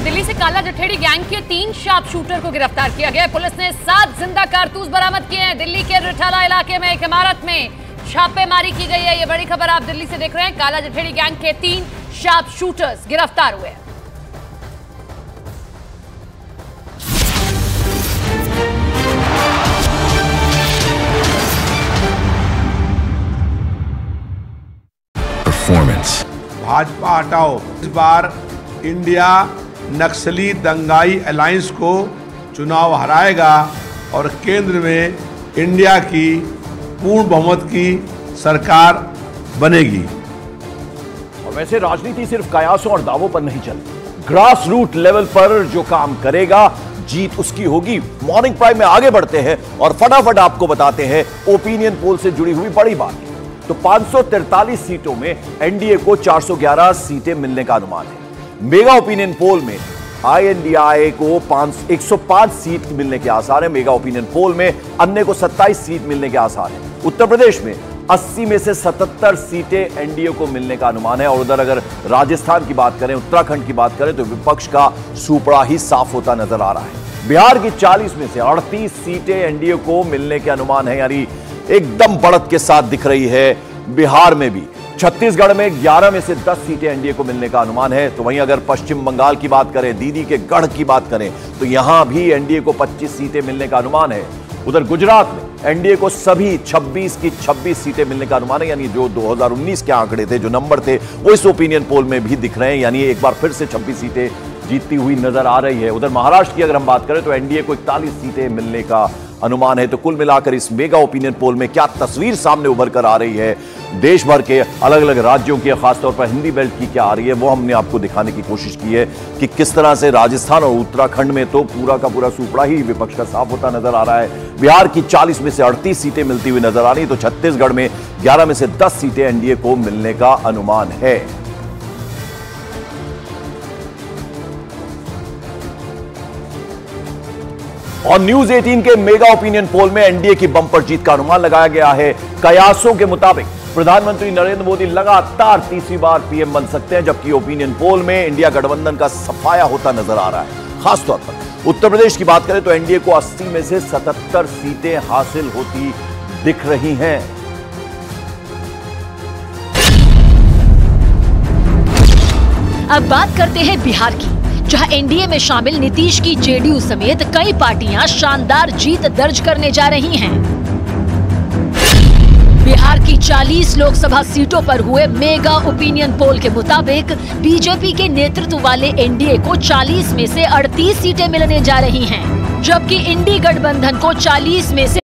दिल्ली से काला जठेड़ी गैंग के 3 शार्प शूटर को गिरफ्तार किया गया। पुलिस ने 7 जिंदा कारतूस बरामद किए हैं। दिल्ली के रिठाला इलाके में एक इमारत में छापेमारी की गई है। ये बड़ी खबर आप दिल्ली से देख रहे हैं। काला जठेड़ी गैंग के 3 शार्प शूटर्स गिरफ्तार हुए हैं। भाजपा हटाओ इस बार इंडिया नक्सली दंगाई अलायंस को चुनाव हराएगा और केंद्र में इंडिया की पूर्ण बहुमत की सरकार बनेगी। और वैसे राजनीति सिर्फ कयासों और दावों पर नहीं चलती, ग्रास रूट लेवल पर जो काम करेगा जीत उसकी होगी। मॉर्निंग प्राइम में आगे बढ़ते हैं और फटाफट आपको बताते हैं ओपिनियन पोल से जुड़ी हुई बड़ी बात। तो 543 सीटों में एनडीए को 411 सीटें मिलने का अनुमान है। मेगा ओपिनियन पोल में आईएनडीए को 105 सीट मिलने के आसार है। मेगा ओपिनियन पोल में अन्य को 27 सीट मिलने के आसार है। उत्तर प्रदेश में 80 में से 77 सीटें एनडीए को मिलने का अनुमान है। और उधर अगर राजस्थान की बात करें, उत्तराखंड की बात करें, तो विपक्ष का सुपड़ा ही साफ होता नजर आ रहा है। बिहार की 40 में से 38 सीटें एनडीए को मिलने के अनुमान है, यानी एकदम बढ़त के साथ दिख रही है। बिहार में भी छत्तीसगढ़ में 11 में से 10 सीटें एनडीए को मिलने का अनुमान है। तो वहीं अगर पश्चिम बंगाल की बात करें, दीदी के गढ़ की बात करें, तो यहां भी एनडीए को 25 सीटें मिलने का अनुमान है। उधर गुजरात में एनडीए को सभी 26 की 26 सीटें मिलने का अनुमान है, यानी जो 2019 के आंकड़े थे, जो नंबर थे, वो इस ओपिनियन पोल में भी दिख रहे हैं, यानी एक बार फिर से 26 सीटें जीतती हुई नजर आ रही है। उधर महाराष्ट्र की अगर हम बात करें तो एनडीए को 41 सीटें मिलने का अनुमान है। तो कुल मिलाकर इस मेगा ओपिनियन पोल में क्या तस्वीर सामने उभर कर आ रही है, देश भर के अलग अलग राज्यों की, खासतौर पर हिंदी बेल्ट की क्या आ रही है, वो हमने आपको दिखाने की कोशिश की है कि किस तरह से राजस्थान और उत्तराखंड में तो पूरा का पूरा सुपड़ा ही विपक्ष का साफ होता नजर आ रहा है। बिहार की 40 में से 38 सीटें मिलती हुई नजर आ रही है। तो छत्तीसगढ़ में 11 में से 10 सीटें एनडीए को मिलने का अनुमान है। और न्यूज 18 के मेगा ओपिनियन पोल में एनडीए की बंपर जीत का अनुमान लगाया गया है। कयासों के मुताबिक प्रधानमंत्री नरेंद्र मोदी लगातार तीसरी बार पीएम बन सकते हैं, जबकि ओपिनियन पोल में इंडिया गठबंधन का सफाया होता नजर आ रहा है। खासतौर पर उत्तर प्रदेश की बात करें तो एनडीए को 80 में से 77 सीटें हासिल होती दिख रही हैं। अब बात करते हैं बिहार की, जहां एनडीए में शामिल नीतीश की जेडीयू समेत कई पार्टियां शानदार जीत दर्ज करने जा रही हैं। बिहार की 40 लोकसभा सीटों पर हुए मेगा ओपिनियन पोल के मुताबिक बीजेपी के नेतृत्व वाले एनडीए को 40 में से 38 सीटें मिलने जा रही हैं, जबकि इंडी गठबंधन को 40 में से